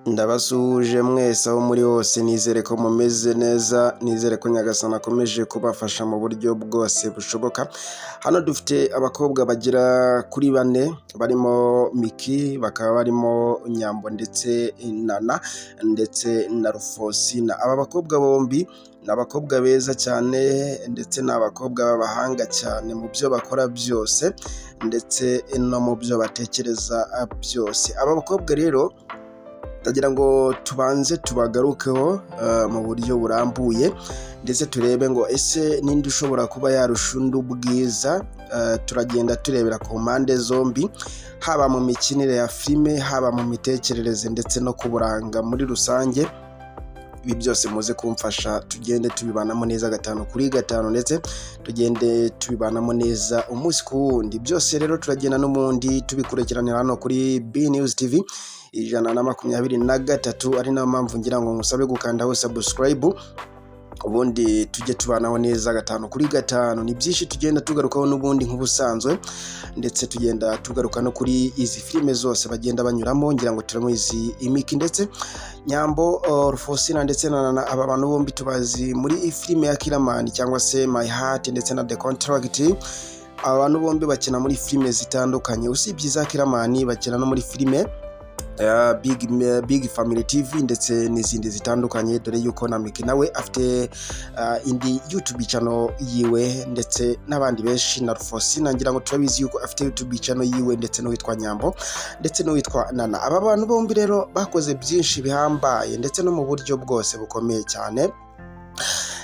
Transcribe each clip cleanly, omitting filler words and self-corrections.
Ndabasuhuje mwese aho muri hose, nizere ko mumeze neza, nizere ko Nyagasani akomeje kubafasha mu buryo bwose bushoboka. Hano dufite abakobwa bagera kuri 4 barimo Miki, bakaba barimo Nyambo ndetse Nana ndetse na Rufosina. Aba bakobwa bombi ni abakobwa beza cyane ndetse ni abakobwa b'abahanga cyane mu byo bakora byose ndetse no mu byo batekereza byose. Aba bakobwa rero ndagira ngo tubanze tubagarukeho mu buryo burambuye ndetse turebe ngo ese ninde ushobora kuba yarusha undi ubwiza. Turagenda turebera ku mpande zombi, haba mu mikinire ya filime, haba mu mitekerereze ndetse no ku buranga muri rusange. Ibi byose muze kumfasha tugende tubibanamo neza 5 kuri 5 ndetse tugende tubibanamo neza umunsi ku wundi. Byose rero turagenda n'umundi tubikurikiranira hano kuri B News TV 123, ari nayo mpamvu ngira ngo musabe gukandaho subscribe ubundi tujye tubanaho neza 5 kuri 5. Ni byinshi tugenda tugarukaho n'ubundi nk'ubusanzwe ndetse tugenda tugaruka no kuri izi filime zose bagenda banyuramo. Ngira ngo turamo izi Miki ndetse Nyambo, Rufosina ndetse na Nana. Aba bantu bombi tubazi muri filime ya Kiramani cyangwa se My Heart ndetse na The Contract. Aba bantu bombi bakina muri filime zitandukanye, usibye za Kiramani bakina no muri filime Big Family TV ndetse n'izindi zitandukanye, dore yuko na Miki nawe afite indi YouTube channel yiwe ndetse n'abandi benshi. Na Rufosina ngira ngo turabizi yuko afite YouTube channel yiwe ndetse no witwa Nyambo ndetse no witwa Nana. Aba bantu bombi rero bakoze byinshi bihambaye ndetse no mu buryo bwose bukomeye cyane.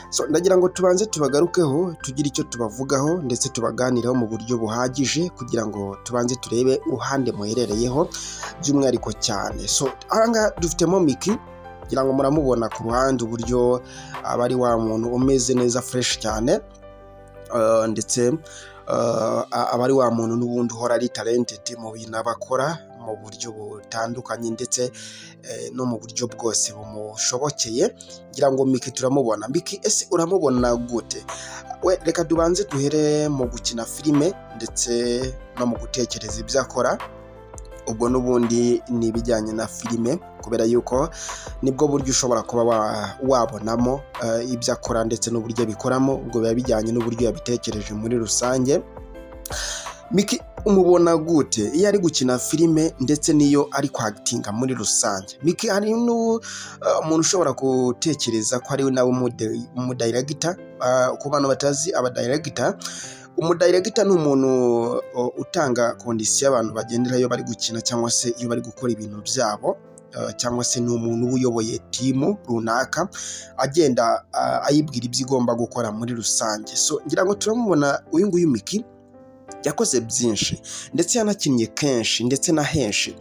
So ndagira ngo tubanze tubagarukeho, tugire icyo tubavugaho ndetse tubaganiraho mu buryo buhagije kugira ngo tubanze turebe uruhande muherereyeho by'umwihariko cyane. So ahanga dufitemo Miki, ngira ngo muramubona ku ruhande uburyo abari wa muntu umeze neza fresh cyane, ndetse abari wa muntu n'ubundi uhora ari talented mu bintu abakora mu buryo butandukanye ndetse no mu buryo bwose bumushobokeye. Ngira ngo Miki turamubona. Miki ese uramubona gute? Reka dubanze duhere mu gukina filime ndetse no mu gutekereza ibyo akora. Ubwo n'ubundi ni ibijyanye na filime kubera yuko nibwo buryo ushobora kuba wabonamo ibyo akora ndetse n'uburyo bikoramo. Ubwo biba bijyanye n'uburyo yabitekereje muri rusange. Miki umubona gute iyo ari gukina filime ndetse niyo ari kwactinga muri rusange? Miki hari umuntu ushobora gutekereza ko ari nawe umudirector. Ku bantu batazi abadirector, umudirector ni umuntu utanga condition abantu bagenderayo bari gukina cyangwa se iyo bari gukora ibintu byabo, cyangwa se ni umuntu uyoboye timu runaka agenda ayibwira ibyo igomba gukora muri rusange. So ngira ngo turamubona uyu nguyu Miki yakoze byinshi ndetse yanakinnye kenshi ndetse na henshi.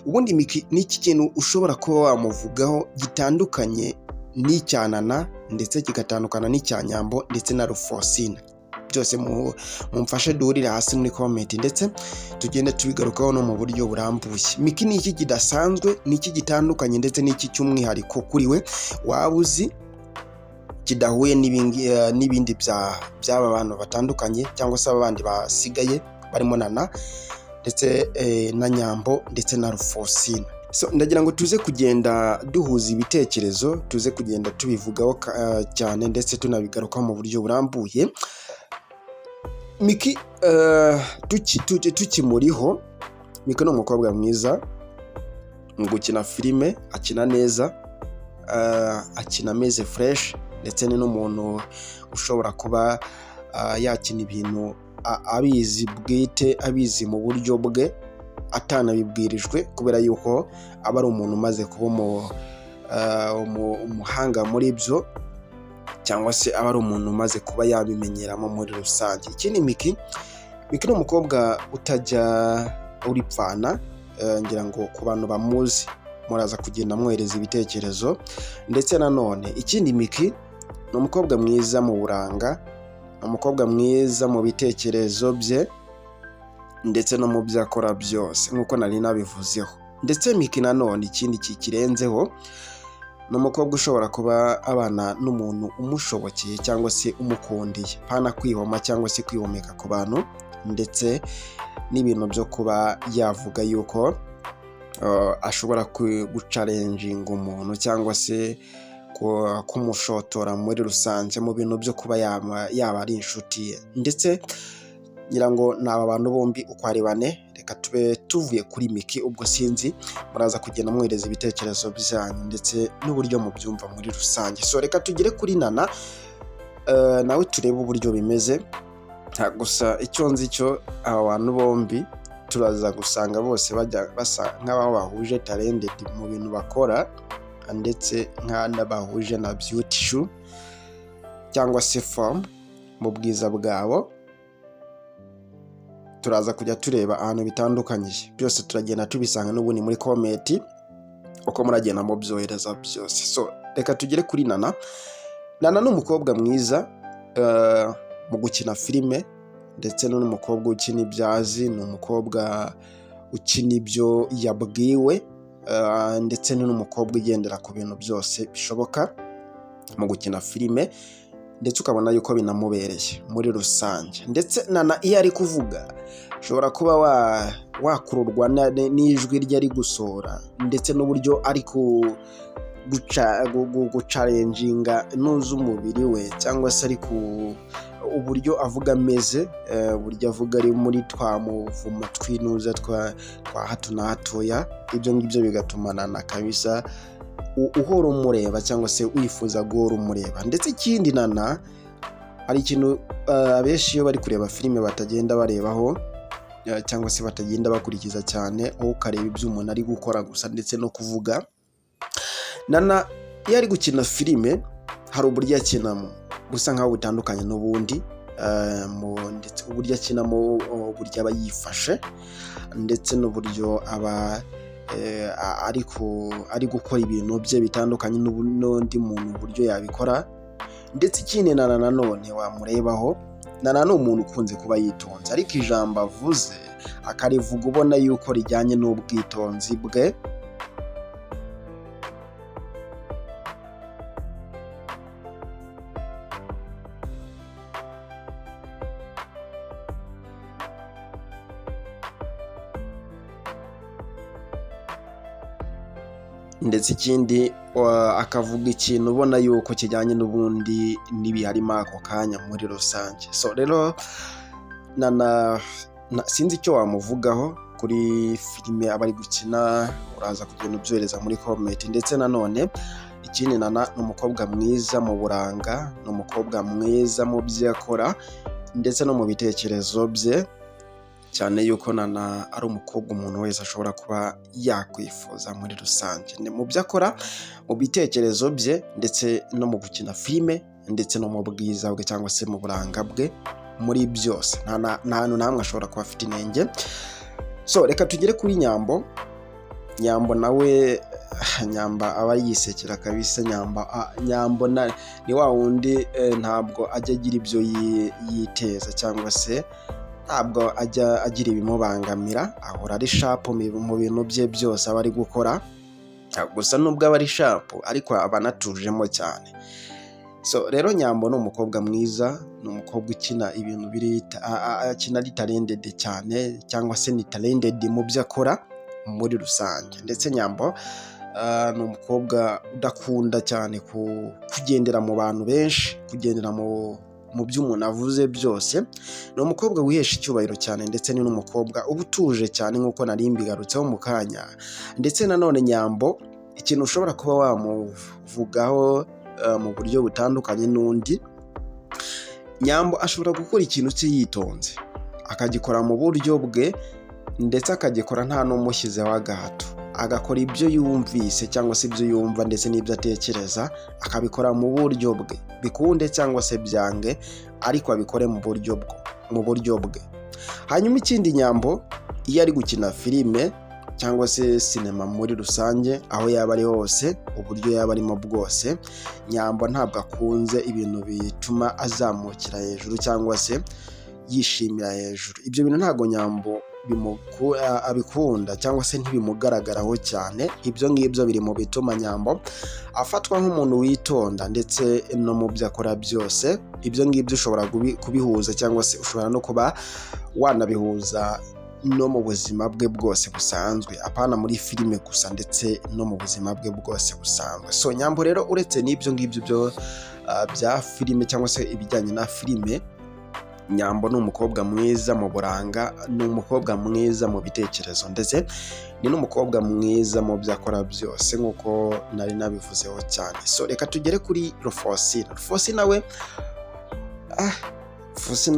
Ubundi Miki ni iki kintu ushobora kuba wamuvugaho gitandukanye n'icyanana ndetse kigatandukana n'icya Nyambo ndetse na Rufosina? Byose mumfashe duhurire hasi muri comment ndetse tugende tubigarukaho no mu buryo burambuye. Miki ni iki kidasanzwe, ni iki gitandukanye ndetse n'iki cy'umwihariko kuri we wabuzi kidahuye n'ibindi by'aba bantu batandukanye cyangwa se abandi basigaye barimo Nana ndetse na Nyambo ndetse na Rufosina? So ndagira ngo tuze kugenda duhuza ibitekerezo, tuze kugenda tubivugaho cyane ndetse tunabigarukaho mu buryo burambuye. Miki tukimuriho, Miki ni umukobwa mwiza mu gukina filime, akina neza, akina ameze fresh ndetse ni n'umuntu ushobora kuba yakina ibintu abizi bwite, abizi mu buryo bwe atanabibwirijwe, kubera yuko aba ari umuntu umaze kuba umuhanga muri byo cyangwa se aba ari umuntu umaze kuba yabimenyeramo muri rusange. Ikindi Miki ni umukobwa utajya uripfana. Ngira ngo ku bantu bamuzi muraza kugenda mwohereza ibitekerezo ndetse nanone. Ikindi Miki ni umukobwa mwiza mu buranga, umukobwa mwiza mu bitekerezo bye ndetse no mu byo akora byose nk'uko nari nabivuzeho. Ndetse Miki nanone ikindi kirenzeho, ni umukobwa ushobora kuba abana n'umuntu umushobokeye cyangwa se umukundiye, pana kwihoma cyangwa se kwihomeka ku bantu ndetse n'ibintu byo kuba yavuga yuko ashobora gucalenjinga umuntu cyangwa se kumushotora muri rusange mu bintu byo kuba yaba ari inshuti ye. Ndetse ngira ngo ni aba bantu bombi uko ari bane. Reka tube tuvuye kuri Miki, ubwo sinzi muraza kugenda mwohereza ibitekerezo byanyu ndetse n'uburyo mubyumva muri rusange. So reka tugere kuri Nana nawe turebe uburyo bimeze. Gusa icyo nzi cyo aba bantu bombi turaza gusanga bose basa nk'aho bahuje talented mu bintu bakora, ndetse bahuje na beauty show cyangwa se form mu bwiza bwabo. Turaza kujya tureba ahantu bitandukanye, byose turagenda tubisanga n'ubundi muri comment uko muragenda mu byohereza byose. So reka tugere kuri Nana. Nana ni umukobwa mwiza mu gukina filime, ndetse n'umukobwa ukina ibyazi, ni umukobwa ukina ibyo yabwiwe, ndetse n'umukobwa ugendera ku bintu byose bishoboka mu gukina filime, ndetse ukabona yuko binamubereye muri rusange. Ndetse Nana iyo ari kuvuga ushobora kuba wakururwa n'ijwi rye ari gusohora, ndetse n'uburyo ari gucalenjinga n'uz'umubiri we, cyangwa se ari uburyo avuga ameze, uburyo avuga ari muri twa muvuma twinuza twa hato na hatoya. Ibyo ngibyo bigatuma Nana kabisa uhora umureba, cyangwa se wifuza guhora umureba. Ndetse ikindi Nana hari ikintu abenshi iyo bari kureba filime batagenda barebaho, cyangwa se batagenda bakurikiza cyane, aho ukareba ibyo umuntu ari gukora gusa ndetse no kuvuga. Nana iyo ari gukina filime hari uburyo akinamo gusa nkaho butandukanye n'ubundi, ndetse uburyo akinamo, uburyo aba yifashe, ndetse n'uburyo aba ari gukora ibintu bye bitandukanye n'undi muntu uburyo yabikora. Ndetse ikindi Nana nanone wamurebaho, Nana ni umuntu ukunze kuba yitonze, ariko ijambo avuze akarivuga ubona yuko rijyanye n'ubwitonzi bwe. Ndetse ikindi akavuga ikintu ubona yuko kijyanye n'ubundi n'ibiharimo ako kanya muri rusange. So rero Nana sinzi icyo wamuvugaho kuri filime aba ari gukina, uraza kugenda ubyohereza muri comment. Ndetse nanone ikindi Nana ni umukobwa mwiza mu buranga, ni umukobwa mwiza mu byo akora ndetse no mu bitekerezo bye, cyane yuko Nana ari umukobwa umuntu wese ashobora kuba yakwifuza muri rusange, mu byo akora, mu bitekerezo bye, ndetse no mu gukina filime, ndetse no mu bwiza bwe cyangwa se mu buranga bwe. Muri byose nta hantu namwe ashobora kuba afite inenge. So reka tugere kuri Nyambo. Nyambo nawe aba yisekera kabisa. Nyambo ni wa wundi ntabwo ajya agira ibyo yiteza, cyangwa se ntabwo ajya agira ibimubangamira, ahora ari sharp mu bintu bye byose aba ari gukora. Gusa nubwo aba ari sharp ariko aba anatujemo cyane. So rero Nyambo ni umukobwa mwiza, ni umukobwa ukina ibintu akina ari talented cyane, cyangwa se ni talented mu byo akora muri rusange. Ndetse Nyambo ni umukobwa udakunda cyane kugendera mu bantu benshi, kugendera mu byo umuntu avuze byose. Ni umukobwa wihesha icyubahiro cyane, ndetse ni n'umukobwa uba utuje cyane nk'uko nari mbigarutseho mu kanya. Ndetse nanone Nyambo ikintu ushobora kuba wamuvugaho mu buryo butandukanye n'undi, Nyambo ashobora gukora ikintu cye yitonze, akagikora mu buryo bwe, ndetse akagikora nta n'umushyizeho agahato. Agakora ibyo yumvise cyangwa se ibyo yumva, ndetse n'ibyo atekereza, akabikora mu buryo bwe, bikunde cyangwa se byange, ariko abikore mu buryo bwe. Hanyuma ikindi Nyambo iyo ari gukina filime cyangwa se sinema muri rusange, aho yaba ari hose, uburyo yaba arimo bwose, Nyambo ntabwo akunze ibintu bituma azamukira hejuru cyangwa se yishimira hejuru. Ibyo bintu ntabwo Nyambo abikunda, cyangwa se ntibimugaragaraho cyane. Ibyo ngibyo biri mu bituma Nyambo afatwa nk'umuntu witonda, ndetse no mu byo akora byose. Ibyo ngibyo ushobora kubihuza, cyangwa se ushobora no kuba wanabihuza no mu buzima bwe bwose busanzwe, apana muri filime gusa ndetse no mu buzima bwe bwose busanzwe. So Nyambo rero uretse n'ibyo ngibyo byo bya filime cyangwa se ibijyanye na filime, Nyambo ni umukobwa mwiza mu buranga, ni umukobwa mwiza mu bitekerezo, ndetse ni n'umukobwa mwiza mu byo akora byose nk'uko nari nabivuzeho cyane. So reka tugere kuri Rufosina. Rufosina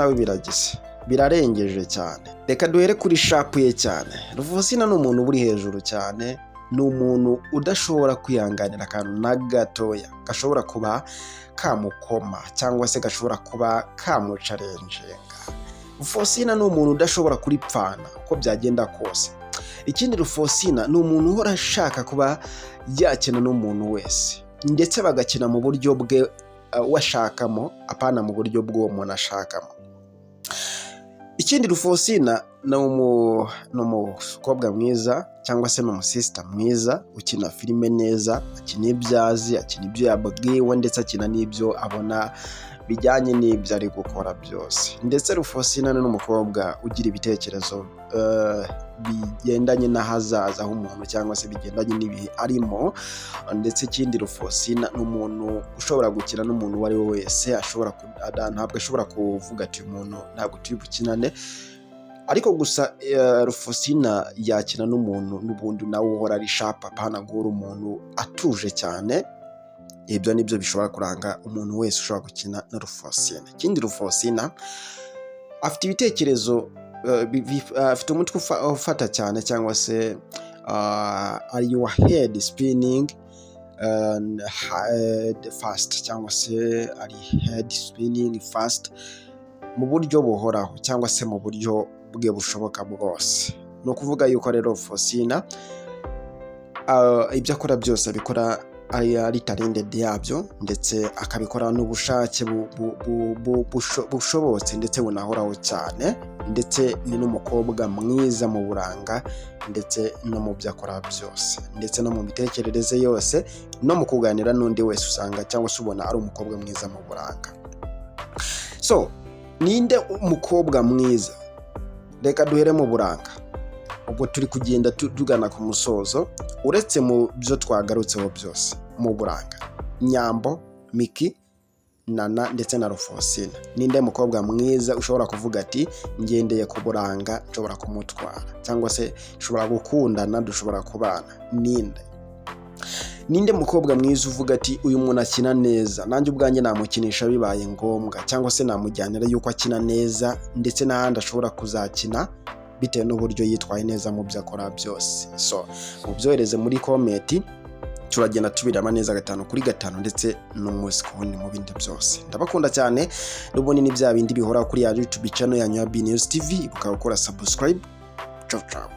we biragize, birarengeje cyane. Reka duhere kuri shapu ye cyane. Rufosina ni umuntu uri hejuru cyane, ni umuntu udashobora kwihanganira akantu na gatoya gashobora kuba kamukoma cyangwa se gashobora kuba kamucarenjenga. Rufosina ni umuntu udashobora kuripfana uko byagenda kose. Ikindi, Rufosina ni umuntu uhora ashaka kuba yakina n'umuntu wese, ndetse bagakina mu buryo bwe washakamo, apana mu buryo bw'uwo muntu ashakamo. Ikindi, Rufosina ni umukobwa mwiza cyangwa se ni umusista mwiza ukina filime neza, akina ibyo azi, akina ibyo yabwiwe, ndetse akina n'ibyo abona bijyanye n'ibyo ari gukora byose. Ndetse Rufosina ni n'umukobwa ugira ibitekerezo bigendanye n'ahazaza h'umuntu cyangwa se bigendanye n'ibihe arimo. Ndetse ikindi, Rufosina ni umuntu ushobora gukina n'umuntu uwo ari we wese, ntabwo ashobora kuvuga ati uyu muntu ntabwo turi bukinane, ariko gusa Rufosina yakina n'umuntu n'ubundi nawe uhora ari sharp, apana guhora umuntu atuje cyane. Ibyo nibyo bishobora kuranga umuntu wese ushobora gukina na Rufosina. Ikindi, Rufosina afite ibitekerezo, afite umutwe ufata cyane, cyangwa se are your head spinning fast, cyangwa se ari head spinning fast mu buryo buhoraho cyangwa se mu buryo bwe bushoboka bwose. Ni ukuvuga yuko rero Rufosina ibyo akora byose abikora ari talented yabyo, ndetse akabikora n'ubushake bushobotse ndetse bunahoraho cyane. Ndetse ni n'umukobwa mwiza mu buranga, ndetse no mu byo akora byose, ndetse no mu mitekerereze yose, no mu kuganira n'undi wese usanga cyangwa se ubona ari umukobwa mwiza mu buranga. So ninde umukobwa mwiza? Reka duhere mu buranga, ubwo turi kugenda tugana ku musozo. Uretse mu byo twagarutseho byose mu buranga, Nyambo, Miki, Nana ndetse na Rufosina, ninde mukobwa mwiza ushobora kuvuga ati ngendeye ku buranga nshobora kumutwara, cyangwa se nshobora gukundana, dushobora kubana? Ninde mukobwa mwiza uvuga ati uyu muntu akina neza, nanjye ubwanjye namukinisha bibaye ngombwa, cyangwa se namujyanira yuko akina neza, ndetse n'ahandi ashobora kuzakina bitewe n'uburyo yitwaye neza mu byo akora byose? So mubyohereze muri comment, turagenda tubirama neza 5/5, ndetse n'umunsi ku wundi mu bindi byose. Ndabakunda cyane, n'ubundi ni bya bindi bihora kuri ya YouTube channel yanyu ya B News TV, ukaba ukora subscribe. Ciao ciao.